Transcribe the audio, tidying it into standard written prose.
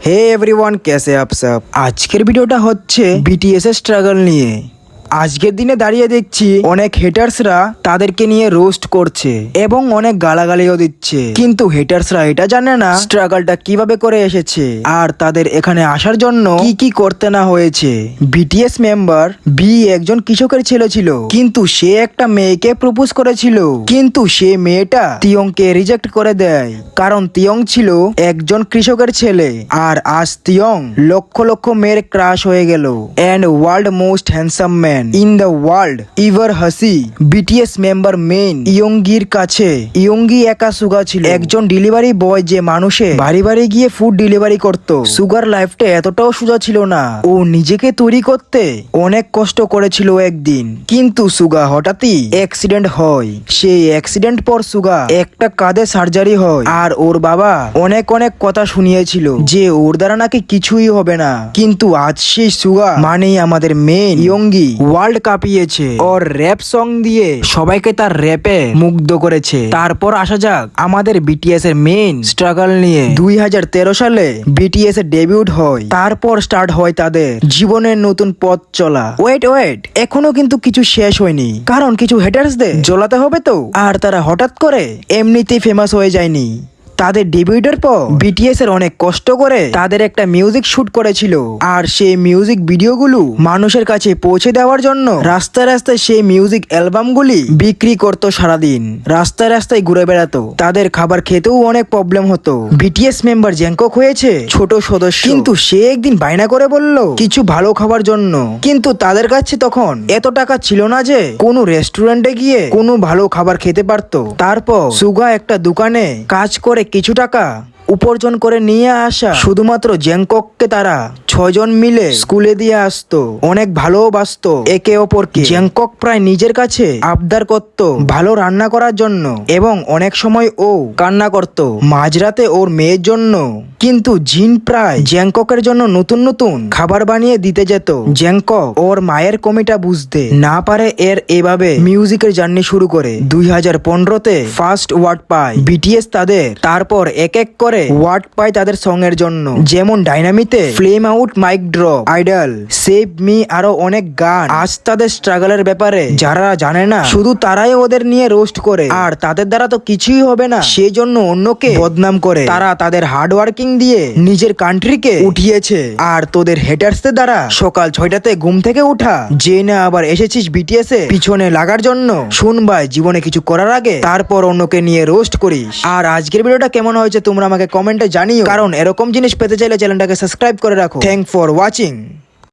Hey everyone, कैसे आप सब। আজকের ভিডিওটা হচ্ছে বিটিএস এর স্ট্রাগল নিয়ে। আজকের দিনে দাঁড়িয়ে দেখছি অনেক হেটার্সরা তাদেরকে নিয়ে রোস্ট করছে এবং অনেক গালাগালিও দিচ্ছে, কিন্তু হেটার্সরা এটা জানে না স্ট্রাগলটা কিভাবে করে এসেছে আর তাদের এখানে আসার জন্য কি কি করতে না হয়েছে। বিটিএস মেম্বার বি একজন কৃষকের ছেলে ছিল, কিন্তু সে একটা মেয়েকে প্রপোজ করেছিল, কিন্তু সে মেয়েটা তিয়ংকে রিজেক্ট করে দেয় কারণ তিয়ং ছিল একজন কৃষকের ছেলে। আর আজ তিয়ং লক্ষ লক্ষ মেয়ের ক্রাশ হয়ে গেল and world most handsome man in the world ever হাসি। বিটিএস মেম্বার মেইন ইয়ঙ্গির কাছে ইয়ঙ্গি একা সুগা ছিল, একজন ডেলিভারি বয় যে মানুষে বাড়ি বাড়ি গিয়ে ফুড ডেলিভারি করত। সুগার লাইফটা এতটাও সোজা ছিল না, ও নিজেকে তৈরি করতে অনেক কষ্ট করেছিল একদিন, কিন্তু সুগা হঠাৎই অ্যাক্সিডেন্ট হয়। সেই অ্যাক্সিডেন্ট পর সুগা একটা কাঁধে সার্জারি হয় আর ওর বাবা অনেক অনেক কথা শুনিয়েছিল যে ওর দ্বারা নাকি কিছুই হবে না, কিন্তু আজ সেই সুগা মানেই আমাদের মেইন ইয়ঙ্গি ওয়ার্ল্ড কাঁপিয়েছে ওর র্যাপ সং দিয়ে, সবাইকে তার র্যাপে মুগ্ধ করেছে। তারপর আসা যাক আমাদের বিটিএস এর মেইন স্ট্রাগল নিয়ে। 2013 সালে বিটিএস এর ডেবিউট হয়, তারপর স্টার্ট হয় তাদের জীবনের নতুন পথ চলা। ওয়েট এখনো কিন্তু কিছু শেষ হয়নি, কারণ কিছু হেটার্সদের জ্বলাতে হবে তো। আর তারা হঠাৎ করে এমনিতেই ফেমাস হয়ে যায়নি। তাদের ডেবিউটের পর বিটিএস এর অনেক কষ্ট করে তাদের একটা মিউজিক শুট করেছিল, আর সেই মিউজিক ভিডিওগুলো মানুষের কাছে পৌঁছে দেওয়ার জন্য রাস্তায় রাস্তায় সেই মিউজিক অ্যালবামগুলি বিক্রি করতো সারাদিন, রাস্তায় রাস্তায় ঘুরে বেড়াতো। তাদের খাবার খেতেও অনেক প্রবলেম হতো। বিটিএস মেম্বার জ্যাংকক হয়েছে ছোট সদস্য, কিন্তু সে একদিন বায়না করে বলল কিছু ভালো খাবার জন্য, কিন্তু তাদের কাছে তখন এত টাকা ছিল না যে কোনো রেস্টুরেন্টে গিয়ে কোনো ভালো খাবার খেতে পারতো। তারপর সুগা একটা দোকানে কাজ করে কিছু টাকা উপার্জন করে নিয়ে আসা শুধুমাত্র জ্যাংকককে তারা 6 জন মিলে স্কুলে দিয়ে আসতো, অনেক ভালোবাসতো একে অপরকে। জ্যাংকক প্রায় নিজের কাছে আবদার করত ভালো রান্না করার জন্য, এবং অনেক সময় ও কান্না করত মাঝরাতে ওর মেয়ের জন্য, কিন্তু জিন প্রায় জ্যাংককের জন্য নতুন নতুন খাবার বানিয়ে দিতে যেত। জ্যাংকক ওর মায়ের কমিটা বুঝতে না পারে এর এভাবে মিউজিকের জার্নি শুরু করে। 2015-তে ফার্স্ট ওয়ার্ড পায় বিটিএস তাদের, তারপর এক এক করে ওয়ার্ড পায় তাদের সং এর জন্য, যেমন ডাইনামিতে flame out, mic drop, idol, save me, আরো অনেক গান। আজ তাদের স্ট্রাগলের ব্যাপারে যারা জানে না শুধু তারাই ওদের নিয়ে রোস্ট করে, আর তাদের দ্বারা তো কিছুই হবে না সেই জন্য অন্যকে বদনাম করে। তারা তাদের হার্ড ওয়ার্কিং দিয়ে নিজের কান্ট্রিকে উঠিয়েছে, আর তোদের হেটার্সদের দ্বারা সকাল 6টাতে ঘুম থেকে উঠা যে না আবার এসেছিস বিটিএস এ পিছনে লাগার জন্য। শুন ভাই, জীবনে কিছু করার আগে তারপর অন্যকে নিয়ে রোস্ট করিস। আর আজকের ভিডিওটা কেমন হয়েছে তোমরা আমাকে কমেন্টে জানিও, কারণ এরকম জিনিস পেতে চাইলে চ্যানেলটাকে সাবস্ক্রাইব করে রাখো। Thank for watching.